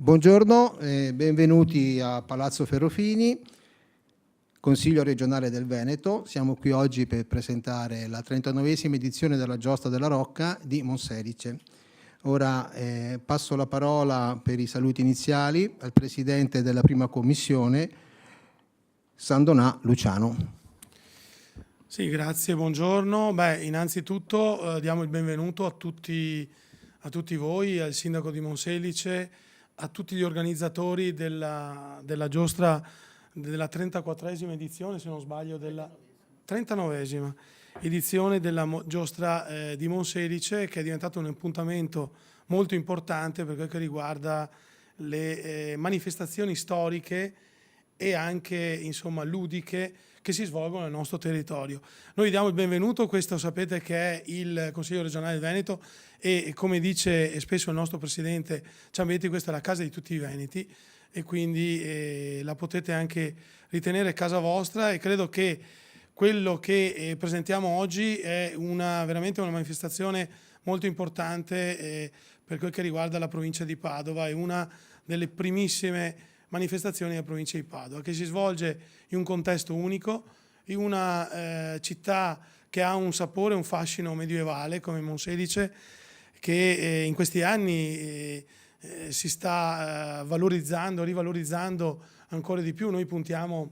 Buongiorno e benvenuti a Palazzo Ferrofini, Consiglio regionale del Veneto. Siamo qui oggi per presentare la 39esima edizione della Giostra della Rocca di Monselice. Ora passo la parola per i saluti iniziali al Presidente della Prima Commissione, Sandonà Luciano. Sì, grazie, buongiorno. Innanzitutto diamo il benvenuto a tutti voi, al Sindaco di Monselice, a tutti gli organizzatori della giostra della 34esima edizione, se non sbaglio, della 39esima edizione della giostra di Monselice, che è diventato un appuntamento molto importante per quel che riguarda le manifestazioni storiche e anche ludiche che si svolgono nel nostro territorio. Noi diamo il benvenuto, questo sapete che è il Consiglio regionale del Veneto e come dice spesso il nostro Presidente Ciambetti, questa è la casa di tutti i Veneti e quindi la potete anche ritenere casa vostra, e credo che quello che presentiamo oggi è veramente una manifestazione molto importante per quel che riguarda la provincia di Padova, è una delle primissime manifestazioni della provincia di Padova, che si svolge in un contesto unico, in una città che ha un sapore, un fascino medievale come Monselice, che in questi anni si sta valorizzando, rivalorizzando ancora di più. Noi puntiamo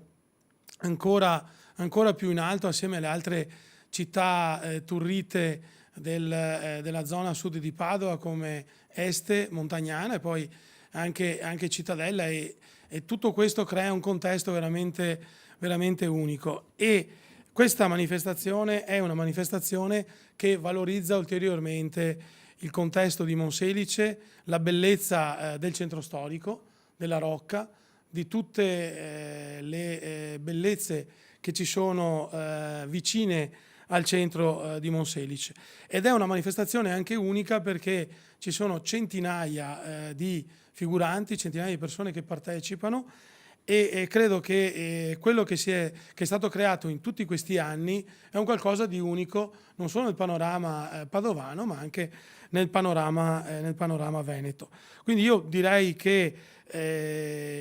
ancora più in alto assieme alle altre città turrite della zona sud di Padova come Este, Montagnana e poi anche Cittadella, e tutto questo crea un contesto veramente, veramente unico. E questa manifestazione è una manifestazione che valorizza ulteriormente il contesto di Monselice, la bellezza del centro storico, della Rocca, di tutte le bellezze che ci sono vicine al centro di Monselice. Ed è una manifestazione anche unica perché ci sono centinaia di figuranti, centinaia di persone che partecipano, e credo che quello che è stato creato in tutti questi anni è un qualcosa di unico, non solo nel panorama padovano, ma anche nel panorama veneto. Quindi io direi che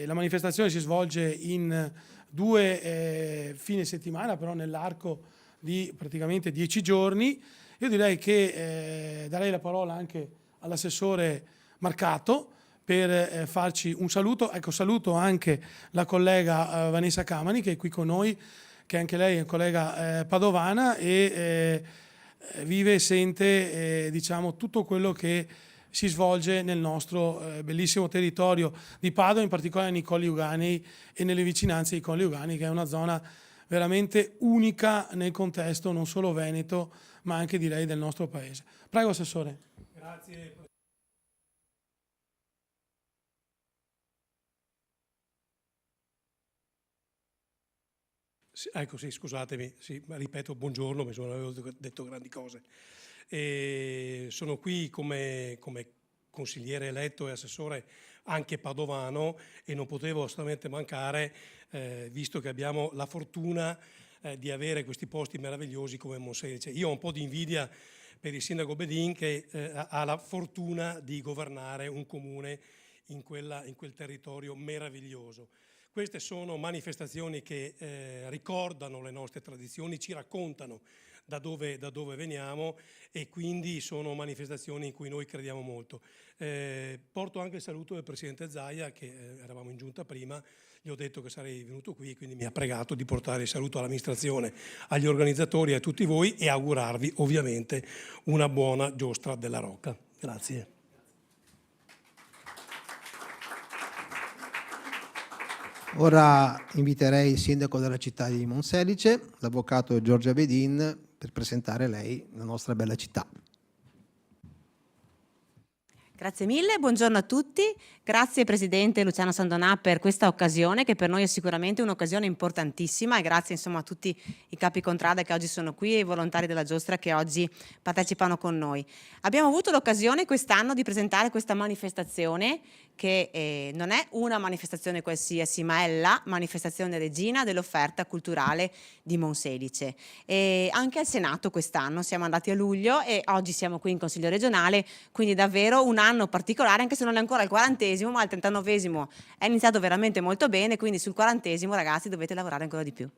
la manifestazione si svolge in 2 fine settimana, però nell'arco di praticamente 10 giorni. Io direi che darei la parola anche all'assessore Marcato per farci un saluto. Ecco, saluto anche la collega Vanessa Camani, che è qui con noi, che anche lei è collega padovana e vive e sente diciamo tutto quello che si svolge nel nostro bellissimo territorio di Padova, in particolare nei Colli Euganei e nelle vicinanze dei Colli Euganei, che è una zona veramente unica nel contesto non solo veneto, ma anche direi del nostro paese. Prego, Assessore. Grazie. Ecco, sì, scusatemi, sì, ripeto, buongiorno, mi avevo detto grandi cose. Sono qui come consigliere eletto e assessore anche padovano e non potevo assolutamente mancare, visto che abbiamo la fortuna di avere questi posti meravigliosi come Monselice. Io ho un po' di invidia per il sindaco Bedin che ha la fortuna di governare un comune in quel territorio meraviglioso. Queste sono manifestazioni che ricordano le nostre tradizioni, ci raccontano da dove veniamo, e quindi sono manifestazioni in cui noi crediamo molto. Porto anche il saluto del Presidente Zaia, che eravamo in giunta prima, gli ho detto che sarei venuto qui, quindi mi ha pregato di portare il saluto all'amministrazione, agli organizzatori e a tutti voi, e augurarvi ovviamente una buona giostra della Rocca. Grazie. Ora inviterei il sindaco della città di Monselice, l'avvocato Giorgia Bedin, per presentare lei la nostra bella città. Grazie mille, buongiorno a tutti. Grazie Presidente Luciano Sandonà per questa occasione, che per noi è sicuramente un'occasione importantissima, e grazie insomma a tutti i capi contrada che oggi sono qui e i volontari della giostra che oggi partecipano con noi. Abbiamo avuto l'occasione quest'anno di presentare questa manifestazione che non è una manifestazione qualsiasi, ma è la manifestazione regina dell'offerta culturale di Monselice. E anche al Senato quest'anno siamo andati a luglio e oggi siamo qui in Consiglio regionale, quindi davvero un anno particolare, anche se non è ancora il 40°, ma il 39° è iniziato veramente molto bene, quindi sul 40° ragazzi dovete lavorare ancora di più.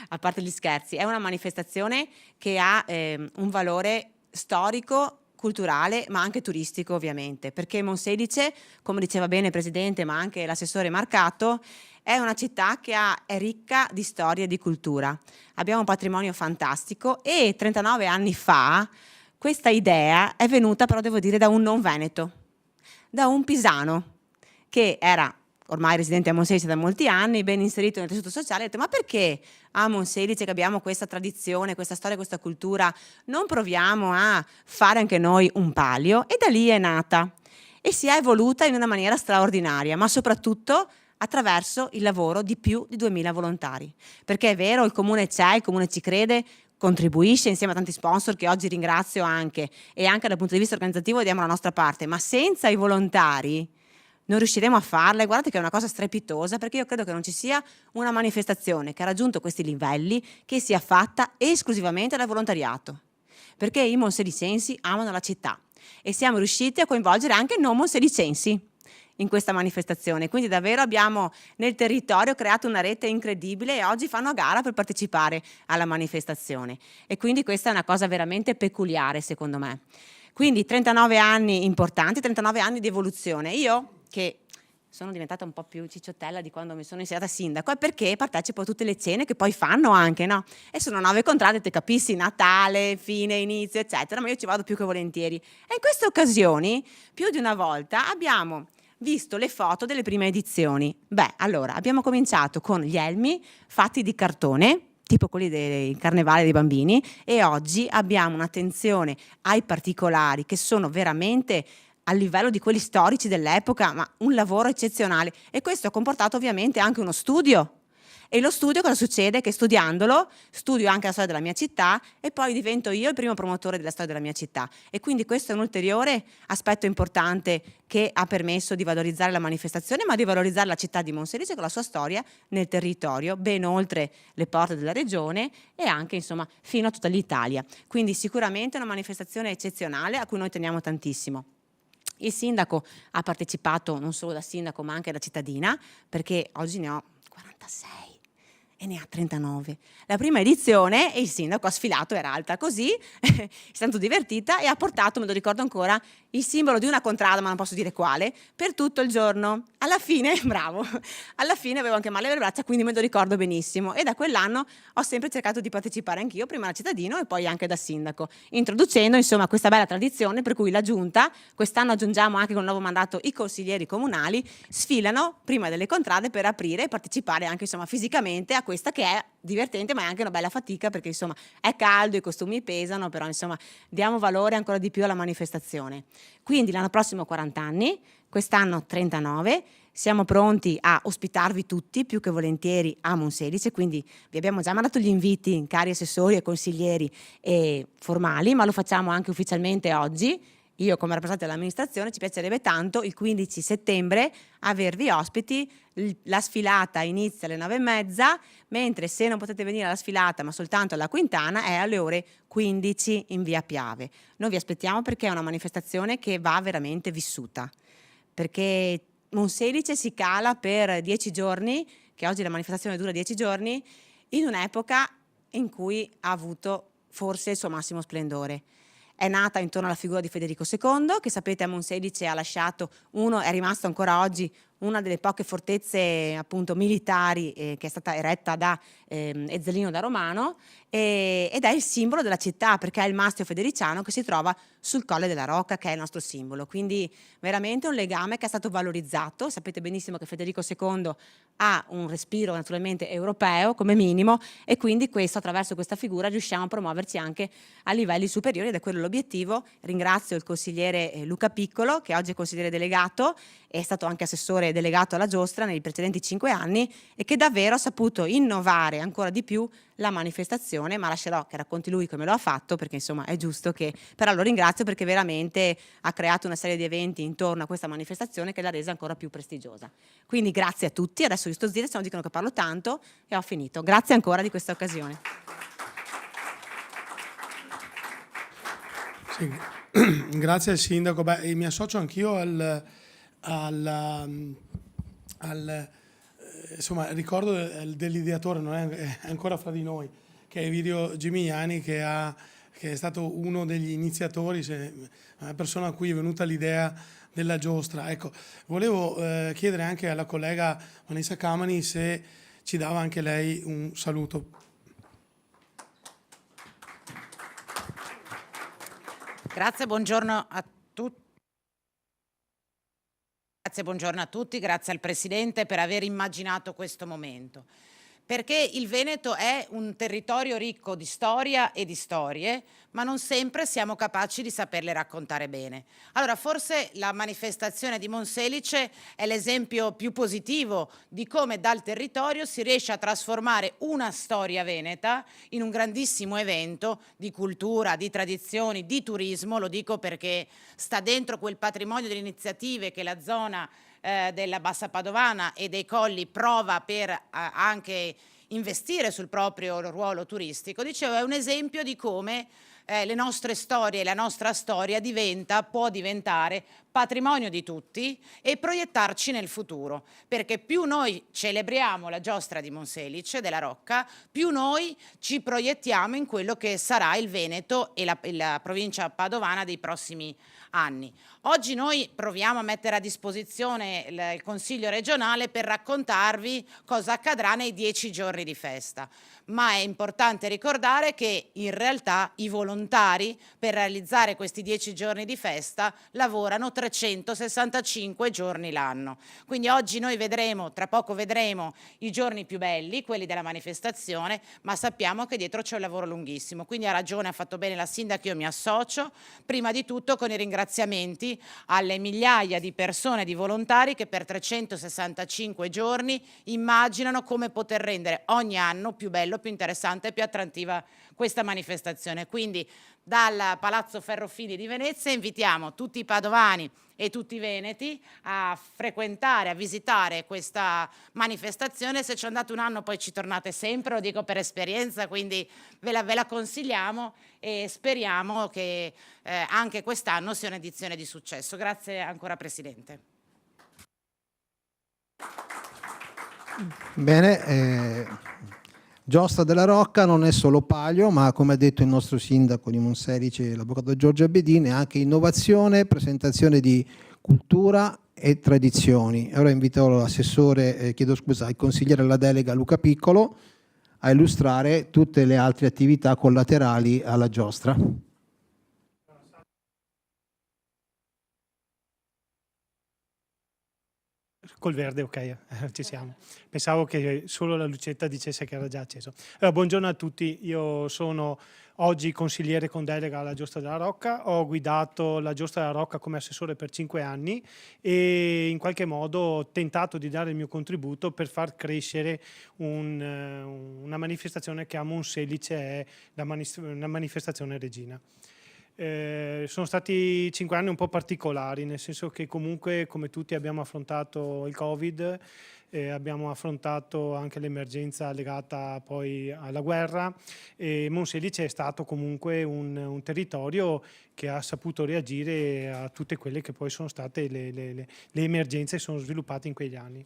A parte gli scherzi, è una manifestazione che ha un valore storico, culturale, ma anche turistico ovviamente, perché Monselice, come diceva bene il Presidente, ma anche l'assessore Marcato, è una città che è ricca di storia e di cultura. Abbiamo un patrimonio fantastico e 39 anni fa questa idea è venuta, però devo dire, da un non veneto, da un pisano che era ormai residente a Monselice da molti anni, ben inserito nel tessuto sociale, ha detto: ma perché a Monselice, che abbiamo questa tradizione, questa storia, questa cultura, non proviamo a fare anche noi un palio? E da lì è nata e si è evoluta in una maniera straordinaria, ma soprattutto attraverso il lavoro di più di 2000 volontari. Perché è vero, il comune c'è, il comune ci crede, contribuisce insieme a tanti sponsor che oggi ringrazio anche, e anche dal punto di vista organizzativo diamo la nostra parte, ma senza i volontari non riusciremo a farla. E guardate che è una cosa strepitosa, perché io credo che non ci sia una manifestazione che ha raggiunto questi livelli che sia fatta esclusivamente dal volontariato, perché i monselicensi amano la città e siamo riusciti a coinvolgere anche non monselicensi in questa manifestazione, quindi davvero abbiamo nel territorio creato una rete incredibile e oggi fanno a gara per partecipare alla manifestazione, e quindi questa è una cosa veramente peculiare secondo me. Quindi 39 anni importanti, 39 anni di evoluzione. Io che sono diventata un po' più cicciottella di quando mi sono insediata sindaco, è perché partecipo a tutte le cene che poi fanno anche, no? E sono 9 contrade, te capissi, Natale, fine, inizio, eccetera, ma io ci vado più che volentieri. E in queste occasioni, più di una volta, abbiamo visto le foto delle prime edizioni. Beh, allora, abbiamo cominciato con gli elmi fatti di cartone, tipo quelli del carnevale dei bambini, e oggi abbiamo un'attenzione ai particolari che sono veramente a livello di quelli storici dell'epoca, ma un lavoro eccezionale, e questo ha comportato ovviamente anche uno studio. E lo studio cosa succede? Che studiandolo, studio anche la storia della mia città e poi divento io il primo promotore della storia della mia città. E quindi questo è un ulteriore aspetto importante che ha permesso di valorizzare la manifestazione, ma di valorizzare la città di Monselice con la sua storia nel territorio, ben oltre le porte della regione e anche insomma fino a tutta l'Italia. Quindi sicuramente una manifestazione eccezionale a cui noi teniamo tantissimo. Il sindaco ha partecipato non solo da sindaco ma anche da cittadina, perché oggi ne ho 46 e ne ha 39. La prima edizione, e il sindaco ha sfilato, era alta così, si è tanto divertita e ha portato, me lo ricordo ancora, il simbolo di una contrada, ma non posso dire quale, per tutto il giorno. Alla fine, bravo, alla fine avevo anche male alle braccia, quindi me lo ricordo benissimo, e da quell'anno ho sempre cercato di partecipare anch'io, prima da cittadino e poi anche da sindaco, introducendo insomma questa bella tradizione per cui la giunta, quest'anno aggiungiamo anche con il nuovo mandato i consiglieri comunali, sfilano prima delle contrade per aprire e partecipare anche insomma fisicamente a questa che è divertente, ma è anche una bella fatica, perché insomma è caldo, i costumi pesano, però insomma diamo valore ancora di più alla manifestazione. Quindi l'anno prossimo 40 anni, quest'anno 39, siamo pronti a ospitarvi tutti più che volentieri a Monselice, quindi vi abbiamo già mandato gli inviti, cari assessori e consiglieri formali, ma lo facciamo anche ufficialmente oggi. Io come rappresentante dell'amministrazione ci piacerebbe tanto il 15 settembre avervi ospiti. La sfilata inizia alle 9:30, mentre se non potete venire alla sfilata ma soltanto alla Quintana è alle ore 15 in via Piave. Noi vi aspettiamo perché è una manifestazione che va veramente vissuta, perché Monselice si cala per 10 giorni, che oggi la manifestazione dura 10 giorni, in un'epoca in cui ha avuto forse il suo massimo splendore. È nata intorno alla figura di Federico II, che sapete a Monselice ha lasciato è rimasto ancora oggi una delle poche fortezze appunto militari che è stata eretta da Ezzelino da Romano, ed è il simbolo della città, perché è il mastio federiciano che si trova sul Colle della Rocca, che è il nostro simbolo. Quindi veramente un legame che è stato valorizzato. Sapete benissimo che Federico II ha un respiro naturalmente europeo come minimo, e quindi attraverso questa figura riusciamo a promuoverci anche a livelli superiori, ed è quello l'obiettivo. Ringrazio il consigliere Luca Piccolo, che oggi è consigliere delegato, è stato anche assessore delegato alla giostra nei precedenti 5 anni e che davvero ha saputo innovare ancora di più la manifestazione, ma lascerò che racconti lui come lo ha fatto, perché insomma è giusto che, però lo ringrazio perché veramente ha creato una serie di eventi intorno a questa manifestazione che l'ha resa ancora più prestigiosa. Quindi grazie a tutti, adesso io sto zitta, se no dicono che parlo tanto e ho finito. Grazie ancora di questa occasione. Sì, grazie al sindaco. Beh, mi associo anch'io insomma, il ricordo dell'ideatore, non è ancora fra di noi, che è Evidio Gimignani, che è stato uno degli iniziatori, una persona a cui è venuta l'idea della giostra. Ecco, volevo chiedere anche alla collega Vanessa Camani se ci dava anche lei un saluto. Grazie, buongiorno a tutti. Grazie, buongiorno a tutti, grazie al Presidente per aver immaginato questo momento. Perché il Veneto è un territorio ricco di storia e di storie, ma non sempre siamo capaci di saperle raccontare bene. Allora, forse la manifestazione di Monselice è l'esempio più positivo di come dal territorio si riesce a trasformare una storia veneta in un grandissimo evento di cultura, di tradizioni, di turismo. Lo dico perché sta dentro quel patrimonio delle iniziative che la zona della Bassa Padovana e dei Colli prova per anche investire sul proprio ruolo turistico. Dicevo, è un esempio di come le nostre storie e la nostra storia può diventare patrimonio di tutti e proiettarci nel futuro, perché più noi celebriamo la giostra di Monselice, della Rocca, più noi ci proiettiamo in quello che sarà il Veneto e la provincia padovana dei prossimi anni. Oggi noi proviamo a mettere a disposizione il Consiglio regionale per raccontarvi cosa accadrà nei 10 giorni di festa, ma è importante ricordare che in realtà i volontari per realizzare questi 10 giorni di festa lavorano 365 giorni l'anno. Quindi oggi noi tra poco vedremo i giorni più belli, quelli della manifestazione, ma sappiamo che dietro c'è un lavoro lunghissimo. Quindi ha ragione, ha fatto bene la sindaca, io mi associo, prima di tutto con i ringraziamenti alle migliaia di persone, di volontari che per 365 giorni immaginano come poter rendere ogni anno più bello, più interessante e più attrattiva questa manifestazione. Quindi dal Palazzo Ferrofini di Venezia invitiamo tutti i padovani e tutti i veneti a frequentare, a visitare questa manifestazione. Se ci andate un anno poi ci tornate sempre, lo dico per esperienza, quindi ve la consigliamo e speriamo che anche quest'anno sia un'edizione di successo. Grazie ancora Presidente. Bene, Giostra della Rocca non è solo palio, ma come ha detto il nostro sindaco di Monselice, l'avvocato Giorgio Abedini, è anche innovazione, presentazione di cultura e tradizioni. Ora invito l'assessore, il consigliere alla delega Luca Piccolo a illustrare tutte le altre attività collaterali alla giostra. Col verde, ok, ci siamo. Pensavo che solo la lucetta dicesse che era già acceso. Allora, buongiorno a tutti, io sono oggi consigliere con delega alla Giostra della Rocca, ho guidato la Giostra della Rocca come assessore per 5 anni e in qualche modo ho tentato di dare il mio contributo per far crescere una manifestazione che a Monselice è una manifestazione regina. Sono stati 5 anni un po' particolari, nel senso che comunque come tutti abbiamo affrontato il Covid, abbiamo affrontato anche l'emergenza legata poi alla guerra e Monselice è stato comunque un territorio che ha saputo reagire a tutte quelle che poi sono state le emergenze che sono sviluppate in quegli anni.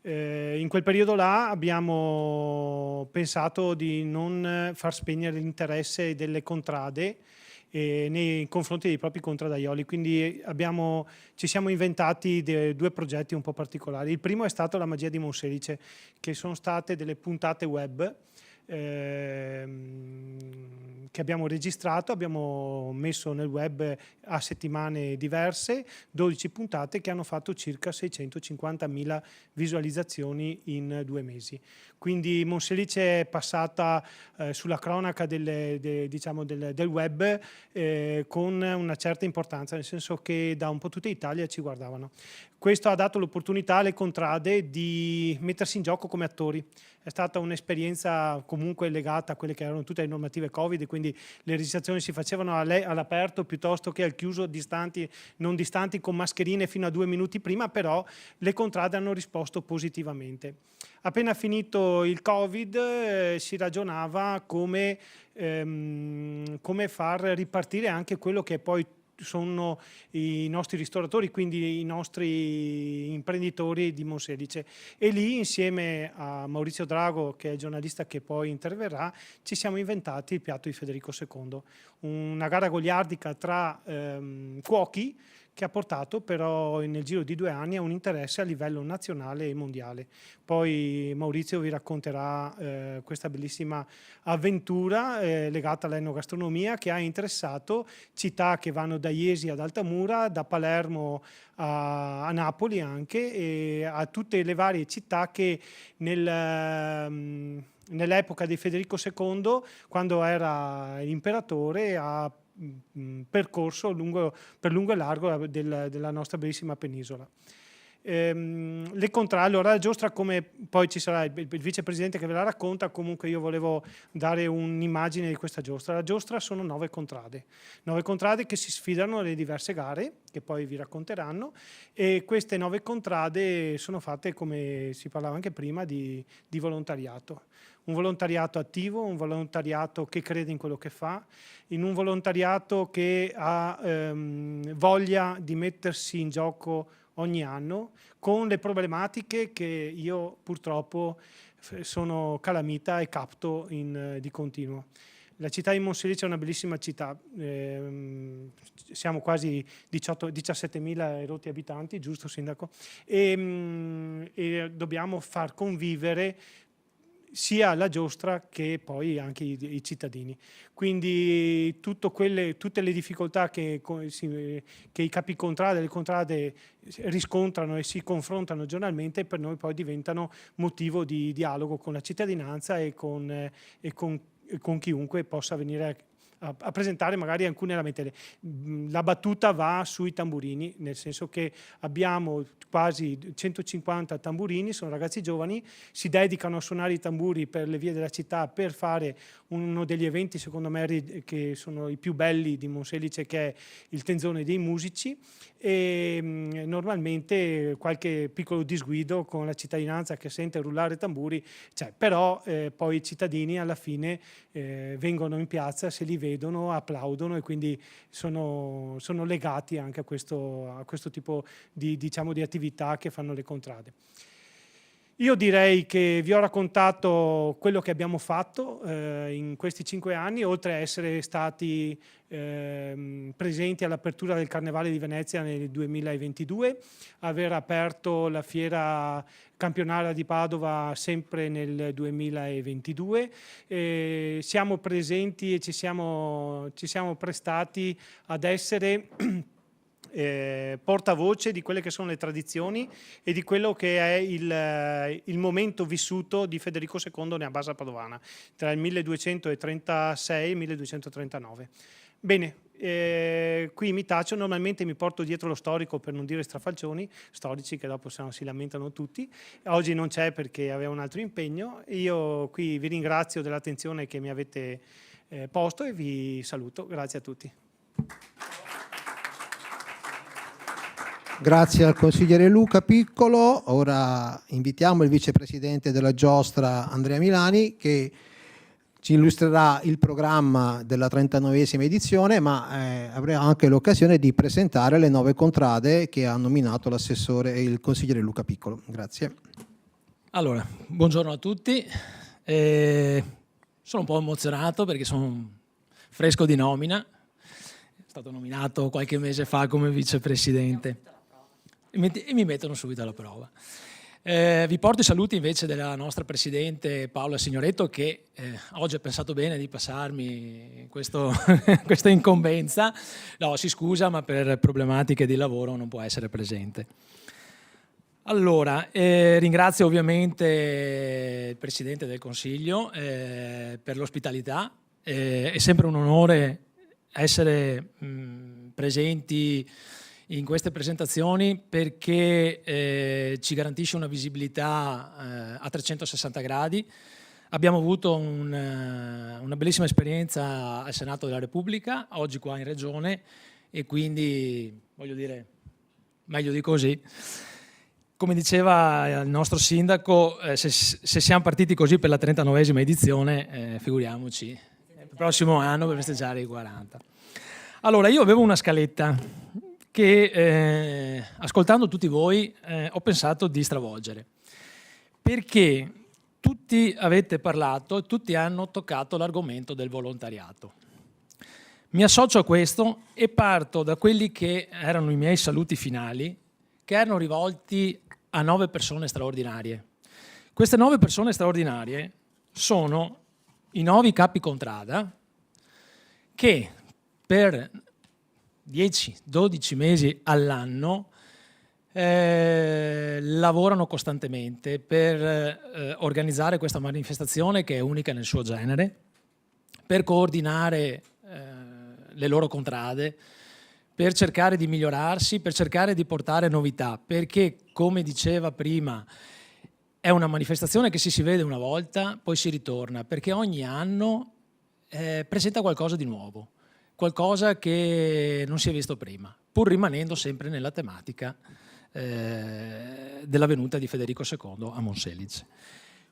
In quel periodo là abbiamo pensato di non far spegnere l'interesse delle contrade nei confronti dei propri contradaioli, quindi ci siamo inventati 2 progetti un po' particolari. Il primo è stato la magia di Monselice, che sono state delle puntate web che abbiamo registrato, abbiamo messo nel web a settimane diverse 12 puntate che hanno fatto circa 650.000 visualizzazioni in 2 mesi. Quindi Monselice è passata sulla cronaca del web con una certa importanza, nel senso che da un po' tutta Italia ci guardavano. Questo ha dato l'opportunità alle contrade di mettersi in gioco come attori. È stata un'esperienza comunque legata a quelle che erano tutte le normative Covid, quindi le registrazioni si facevano all'aperto piuttosto che al chiuso, distanti, non distanti, con mascherine fino a 2 minuti prima, però le contrade hanno risposto positivamente. Appena finito il Covid si ragionava come far ripartire anche quello che poi sono i nostri ristoratori, quindi i nostri imprenditori di Monselice, e lì insieme a Maurizio Drago, che è il giornalista che poi interverrà, ci siamo inventati il piatto di Federico II, una gara goliardica tra cuochi che ha portato però nel giro di 2 anni a un interesse a livello nazionale e mondiale. Poi Maurizio vi racconterà questa bellissima avventura legata all'enogastronomia che ha interessato città che vanno da Iesi ad Altamura, da Palermo a Napoli anche, e a tutte le varie città che nell'epoca di Federico II, quando era imperatore, ha percorso per lungo e largo della nostra bellissima penisola. Le contrade, allora la giostra, come poi ci sarà il vicepresidente che ve la racconta, comunque io volevo dare un'immagine di questa giostra. La giostra sono 9 contrade che si sfidano nelle diverse gare che poi vi racconteranno, e queste 9 contrade sono fatte, come si parlava anche prima, di volontariato. Un volontariato attivo, un volontariato che crede in quello che fa, in un volontariato che ha voglia di mettersi in gioco ogni anno, con le problematiche che io purtroppo sono calamita e capto di continuo. La città di Monselice è una bellissima città, siamo quasi 17.000 erotti abitanti, giusto Sindaco? E dobbiamo far convivere sia la giostra che poi anche i cittadini. Quindi tutte le difficoltà che i capicontrade e le contrade riscontrano e si confrontano giornalmente, per noi poi diventano motivo di dialogo con la cittadinanza e con chiunque possa venire a presentare magari alcune lamentele. La battuta va sui tamburini, nel senso che abbiamo quasi 150 tamburini, sono ragazzi giovani, si dedicano a suonare i tamburi per le vie della città per fare uno degli eventi, secondo me, che sono i più belli di Monselice, che è il Tenzone dei Musici, e normalmente qualche piccolo disguido con la cittadinanza che sente rullare tamburi, però poi i cittadini alla fine vengono in piazza, se li vedono, applaudono, e quindi sono legati anche a questo tipo di attività che fanno le contrade. Io direi che vi ho raccontato quello che abbiamo fatto in questi 5 anni, oltre a essere stati presenti all'apertura del Carnevale di Venezia nel 2022, aver aperto la fiera campionaria di Padova sempre nel 2022. Siamo presenti e ci siamo prestati ad essere portavoce di quelle che sono le tradizioni e di quello che è il momento vissuto di Federico II nella Basa Padovana tra il 1236 e il 1239. Bene, qui mi taccio, normalmente mi porto dietro lo storico, per non dire strafalcioni storici che dopo si lamentano tutti. Oggi non c'è perché aveva un altro impegno. Io qui vi ringrazio dell'attenzione che mi avete posto e vi saluto. Grazie a tutti. Grazie al consigliere Luca Piccolo. Ora invitiamo il vicepresidente della giostra Andrea Milani, che ci illustrerà il programma della 39esima edizione, ma avremo anche l'occasione di presentare le 9 contrade che ha nominato l'assessore e il consigliere Luca Piccolo. Grazie. Allora, buongiorno a tutti. Sono un po' emozionato perché sono fresco di nomina. È stato nominato qualche mese fa come vicepresidente. E mi mettono subito alla prova. Vi porto i saluti invece della nostra Presidente Paola Signoretto, che oggi ha pensato bene di passarmi questa incombenza. No, si scusa, ma per problematiche di lavoro non può essere presente. Allora, ringrazio ovviamente il Presidente del Consiglio per l'ospitalità. È sempre un onore essere presenti in queste presentazioni, perché ci garantisce una visibilità a 360 gradi. Abbiamo avuto una bellissima esperienza al Senato della Repubblica, oggi qua in Regione, e quindi voglio dire, meglio di così. Come diceva il nostro sindaco, se siamo partiti così per la 39esima edizione, figuriamoci il prossimo anno per festeggiare i 40. Allora, io avevo una scaletta che, ascoltando tutti voi, ho pensato di stravolgere, perché tutti avete parlato e tutti hanno toccato l'argomento del volontariato. Mi associo a questo e parto da quelli che erano i miei saluti finali, che erano rivolti a 9 persone straordinarie. Queste 9 persone straordinarie sono i 9 capi contrada che per 10-12 mesi all'anno lavorano costantemente per organizzare questa manifestazione che è unica nel suo genere, per coordinare le loro contrade, per cercare di migliorarsi, per cercare di portare novità, perché, come diceva prima, è una manifestazione che si vede una volta, poi si ritorna, perché ogni anno presenta qualcosa di nuovo, qualcosa che non si è visto prima, pur rimanendo sempre nella tematica della venuta di Federico II a Monselice.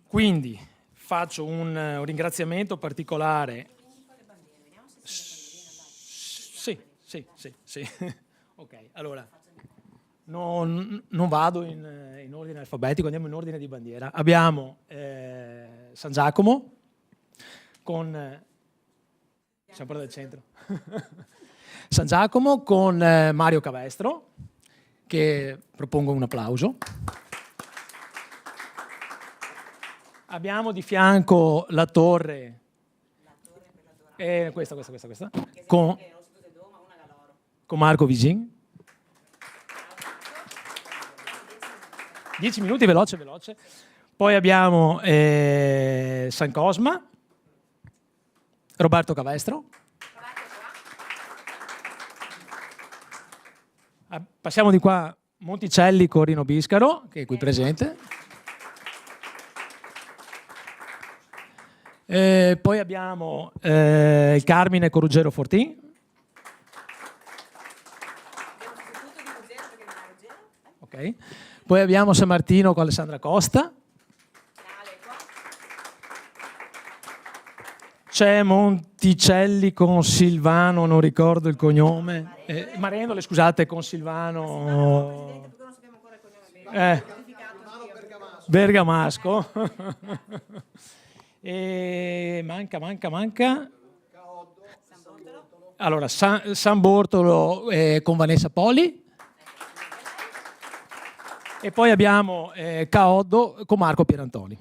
Quindi faccio un ringraziamento particolare. Sì. Ok, allora non vado in ordine alfabetico, andiamo in ordine di bandiera. Abbiamo San Giacomo con sempre del centro. San Giacomo con Mario Cavestro, che propongo un applauso. Abbiamo di fianco la torre, questa con Marco Vigin. 10 minuti, veloce. Poi abbiamo San Cosma, Roberto Cavestro. Passiamo di qua, Monticelli, Corino Biscaro, che è qui presente. Poi abbiamo il Carmine con Ruggero Fortin. Okay. Poi abbiamo San Martino con Alessandra Costa. C'è Monticelli con Silvano, non ricordo il cognome. Mariendole, scusate, con Silvano. Bergamasco. E manca. Allora, San Bortolo con Vanessa Poli. E poi abbiamo Caoddo con Marco Pierantoni.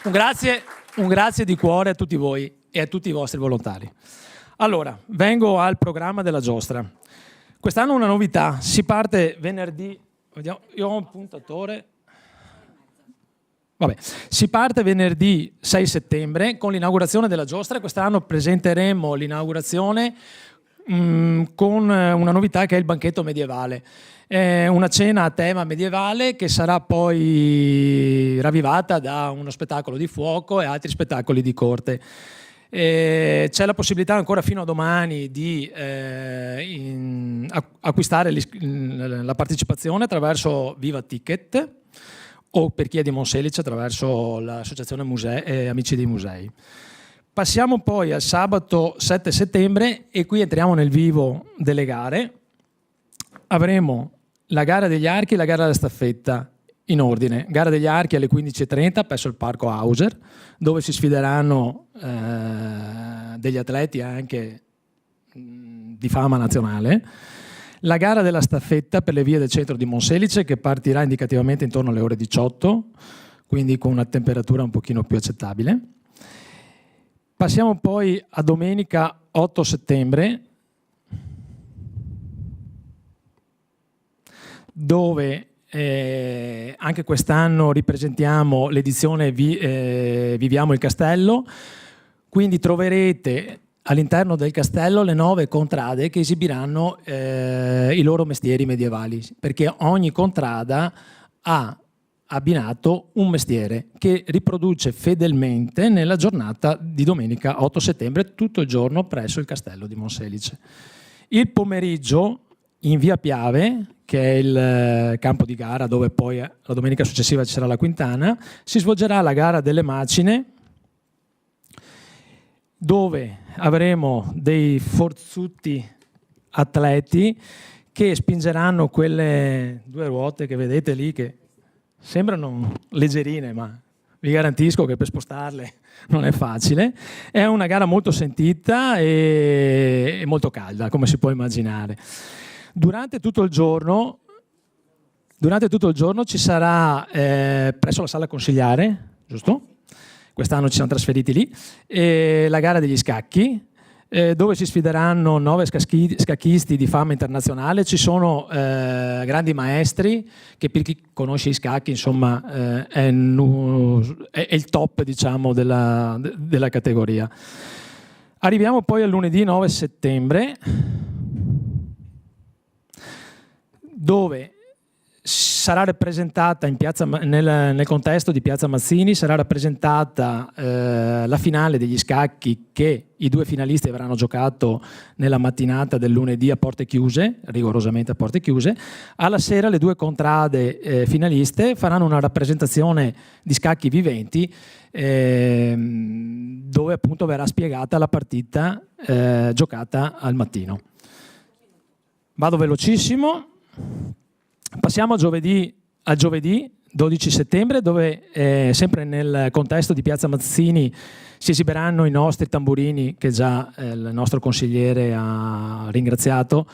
Un grazie di cuore a tutti voi e a tutti i vostri volontari. Allora, vengo al programma della giostra. Quest'anno una novità, si parte venerdì, vediamo, io ho un puntatore. Vabbè, si parte venerdì 6 settembre con l'inaugurazione della giostra. Quest'anno presenteremo l'inaugurazione con una novità che è il banchetto medievale. È una cena a tema medievale che sarà poi ravvivata da uno spettacolo di fuoco e altri spettacoli di corte. C'è la possibilità ancora fino a domani di acquistare la partecipazione attraverso Viva Ticket o, per chi è di Monselice, attraverso l'associazione Amici dei Musei. Passiamo poi al sabato 7 settembre e qui entriamo nel vivo delle gare. Avremo la gara degli archi e la gara della staffetta in ordine. Gara degli archi alle 15:30 presso il Parco Hauser, dove si sfideranno degli atleti anche di fama nazionale. la gara della staffetta per le vie del centro di Monselice, che partirà indicativamente intorno alle ore 18, quindi con una temperatura un pochino più accettabile. Passiamo poi a domenica 8 settembre, dove anche quest'anno ripresentiamo l'edizione Viviamo il Castello, quindi troverete all'interno del castello le 9 contrade che esibiranno i loro mestieri medievali, perché ogni contrada ha abbinato un mestiere che riproduce fedelmente nella giornata di domenica 8 settembre tutto il giorno presso il castello di Monselice. Il pomeriggio in via Piave, che è il campo di gara dove poi la domenica successiva ci sarà la Quintana, si svolgerà la gara delle macine, dove avremo dei forzuti atleti che spingeranno quelle 2 ruote che vedete lì, che sembrano leggerine, ma vi garantisco che per spostarle non è facile. È una gara molto sentita e molto calda, come si può immaginare. Durante tutto il giorno ci sarà presso la sala consigliare, giusto? Quest'anno ci siamo trasferiti lì, la gara degli scacchi, dove si sfideranno 9 scacchisti di fama internazionale. Ci sono grandi maestri, che per chi conosce i scacchi, insomma, è il top, diciamo, della categoria. Arriviamo poi al lunedì 9 settembre, dove sarà rappresentata nel contesto di Piazza Mazzini, sarà rappresentata la finale degli scacchi, che i 2 finalisti avranno giocato nella mattinata del lunedì a porte chiuse, rigorosamente a porte chiuse. Alla sera le 2 contrade finaliste faranno una rappresentazione di scacchi viventi, dove appunto verrà spiegata la partita giocata al mattino. Vado velocissimo. Passiamo a giovedì 12 settembre, dove sempre nel contesto di Piazza Mazzini si esibiranno i nostri tamburini, che già il nostro consigliere ha ringraziato.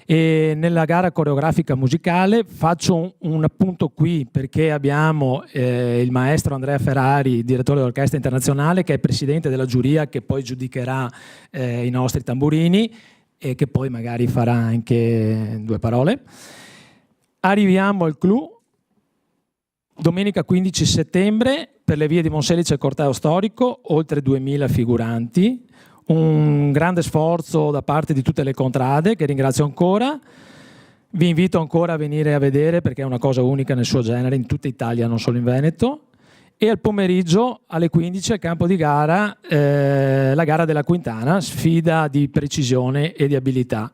E nella gara coreografica musicale faccio un appunto qui, perché abbiamo il maestro Andrea Ferrari, direttore dell'Orchestra Internazionale, che è presidente della giuria, che poi giudicherà i nostri tamburini e che poi magari farà anche 2 parole. Arriviamo al clou, domenica 15 settembre, per le vie di Monselice e Corteo Storico, oltre 2000 figuranti, un grande sforzo da parte di tutte le contrade, che ringrazio ancora. Vi invito ancora a venire a vedere, perché è una cosa unica nel suo genere in tutta Italia, non solo in Veneto. E al pomeriggio alle 15 al campo di gara la gara della Quintana, sfida di precisione e di abilità,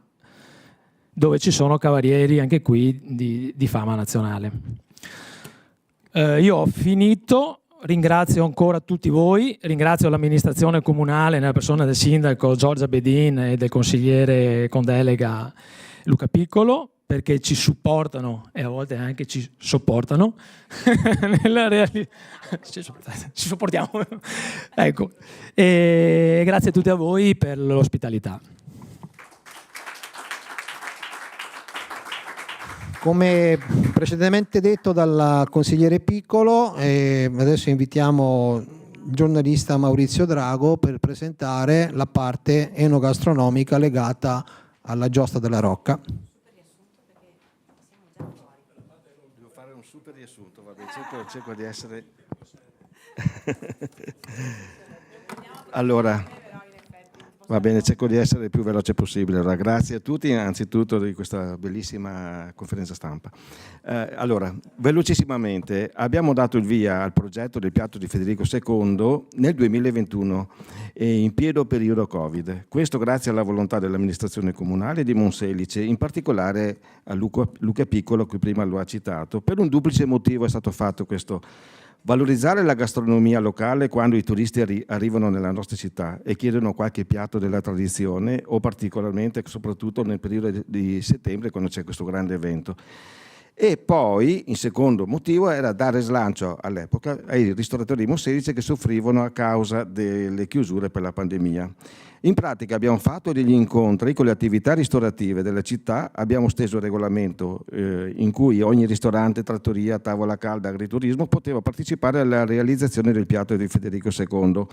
dove ci sono cavalieri anche qui di fama nazionale. Io ho finito, ringrazio ancora tutti voi, ringrazio l'amministrazione comunale nella persona del sindaco Giorgia Bedin e del consigliere con delega Luca Piccolo, perché ci supportano e a volte anche ci sopportano nella realtà. Ci sopportiamo. Ecco. E grazie a tutti a voi per l'ospitalità. Come precedentemente detto dal consigliere Piccolo, adesso invitiamo il giornalista Maurizio Drago per presentare la parte enogastronomica legata alla Giostra della Rocca. Devo fare un super riassunto, vabbè, cerco di essere... Allora... Va bene, cerco di essere il più veloce possibile. Allora, grazie a tutti innanzitutto di questa bellissima conferenza stampa. Allora, velocissimamente, abbiamo dato il via al progetto del piatto di Federico II nel 2021, in pieno periodo Covid. Questo grazie alla volontà dell'amministrazione comunale di Monselice, in particolare a Luca Piccolo, che prima lo ha citato. Per un duplice motivo è stato fatto questo: valorizzare la gastronomia locale quando i turisti arrivano nella nostra città e chiedono qualche piatto della tradizione, o particolarmente, soprattutto nel periodo di settembre, quando c'è questo grande evento. E poi, in secondo motivo, era dare slancio all'epoca ai ristoratori di Monselice che soffrivano a causa delle chiusure per la pandemia. In pratica abbiamo fatto degli incontri con le attività ristorative della città, abbiamo steso il regolamento in cui ogni ristorante, trattoria, tavola calda, agriturismo poteva partecipare alla realizzazione del piatto di Federico II.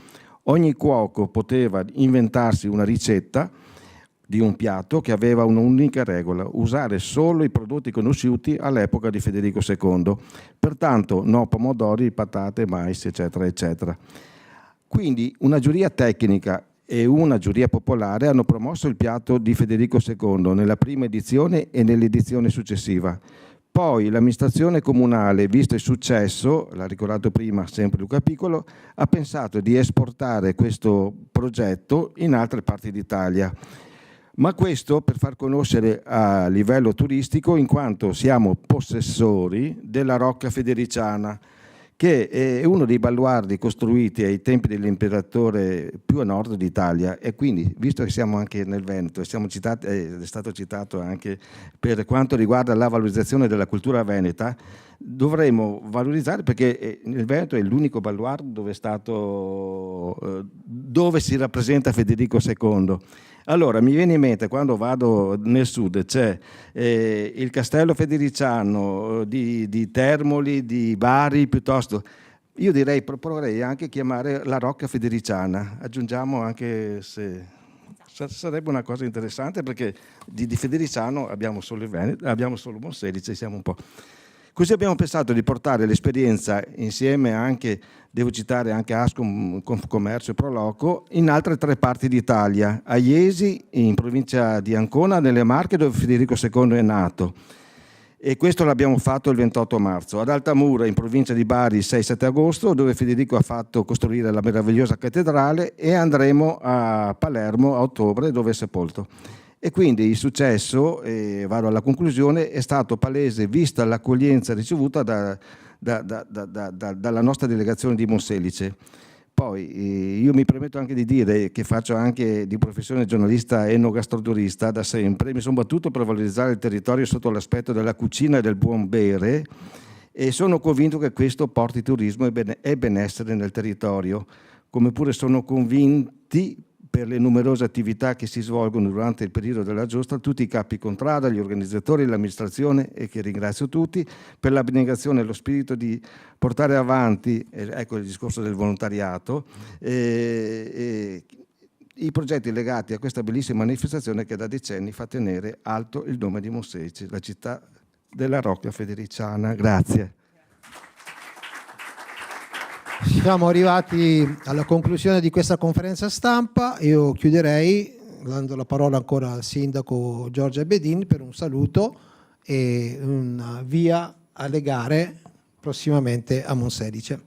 Ogni cuoco poteva inventarsi una ricetta di un piatto che aveva un'unica regola: usare solo i prodotti conosciuti all'epoca di Federico II. Pertanto no pomodori, patate, mais, eccetera, eccetera. Quindi una giuria tecnica e una giuria popolare hanno promosso il piatto di Federico II nella prima edizione e nell'edizione successiva. Poi l'amministrazione comunale, visto il successo, l'ha ricordato prima sempre Luca Piccolo, ha pensato di esportare questo progetto in altre parti d'Italia. Ma questo per far conoscere a livello turistico, in quanto siamo possessori della Rocca Federiciana, che è uno dei baluardi costruiti ai tempi dell'imperatore più a nord d'Italia, e quindi, visto che siamo anche nel Veneto e siamo citati, è stato citato anche per quanto riguarda la valorizzazione della cultura veneta, dovremmo valorizzare, perché il Veneto è l'unico baluardo dove si rappresenta Federico II. Allora, mi viene in mente, quando vado nel sud, c'è il castello federiciano di Termoli, di Bari, piuttosto. Io direi, proporrei anche chiamare la Rocca Federiciana. Aggiungiamo anche, se sarebbe una cosa interessante, perché di Federiciano abbiamo solo il Veneto, abbiamo solo Monselice, siamo un po'. Così abbiamo pensato di portare l'esperienza insieme anche, devo citare anche Ascom, Confcommercio e Proloco, in altre 3 parti d'Italia: a Iesi, in provincia di Ancona, nelle Marche, dove Federico II è nato, e questo l'abbiamo fatto il 28 marzo, ad Altamura, in provincia di Bari, il 6-7 agosto, dove Federico ha fatto costruire la meravigliosa cattedrale, e andremo a Palermo a ottobre, dove è sepolto. E quindi il successo, vado alla conclusione, è stato palese vista l'accoglienza ricevuta dalla nostra delegazione di Monselice. Poi io mi permetto anche di dire che faccio anche di professione giornalista enogastroturista da sempre, mi sono battuto per valorizzare il territorio sotto l'aspetto della cucina e del buon bere, e sono convinto che questo porti turismo e benessere nel territorio, come pure sono convinti, per le numerose attività che si svolgono durante il periodo della giostra, tutti i capi contrada, gli organizzatori, l'amministrazione, e che ringrazio tutti, per l'abnegazione e lo spirito di portare avanti, ecco il discorso del volontariato, i progetti legati a questa bellissima manifestazione che da decenni fa tenere alto il nome di Monselice, la città della Rocca Federiciana. Grazie. Siamo arrivati alla conclusione di questa conferenza stampa. Io chiuderei dando la parola ancora al sindaco Giorgia Bedin per un saluto e un via alle gare prossimamente a Monselice.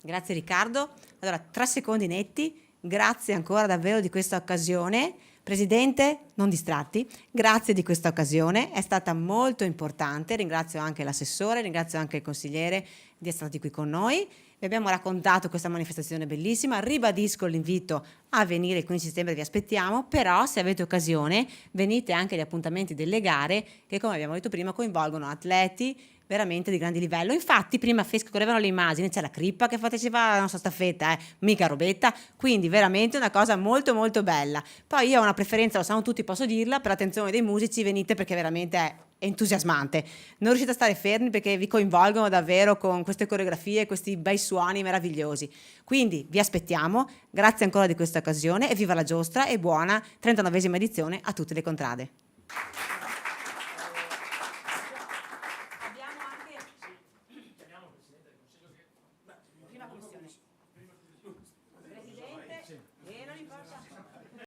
Grazie Riccardo. Allora, 3 secondi netti. Grazie ancora davvero di questa occasione. Presidente, non distratti, grazie di questa occasione, è stata molto importante. Ringrazio anche l'assessore, ringrazio anche il consigliere di essere stati qui con noi. Vi abbiamo raccontato questa manifestazione bellissima, ribadisco l'invito a venire il 15 settembre, vi aspettiamo, però se avete occasione venite anche agli appuntamenti delle gare che, come abbiamo detto prima, coinvolgono atleti veramente di grande livello. Infatti prima scorrevano le immagini, c'è la Crippa che partecipa alla nostra staffetta, mica robetta, quindi veramente una cosa molto molto bella. Poi io ho una preferenza, lo sanno tutti, posso dirla, per l'attenzione dei musici, venite perché veramente è entusiasmante, non riuscite a stare fermi perché vi coinvolgono davvero con queste coreografie, questi bei suoni meravigliosi. Quindi vi aspettiamo, grazie ancora di questa occasione e viva la giostra e buona 39esima edizione a tutte le contrade.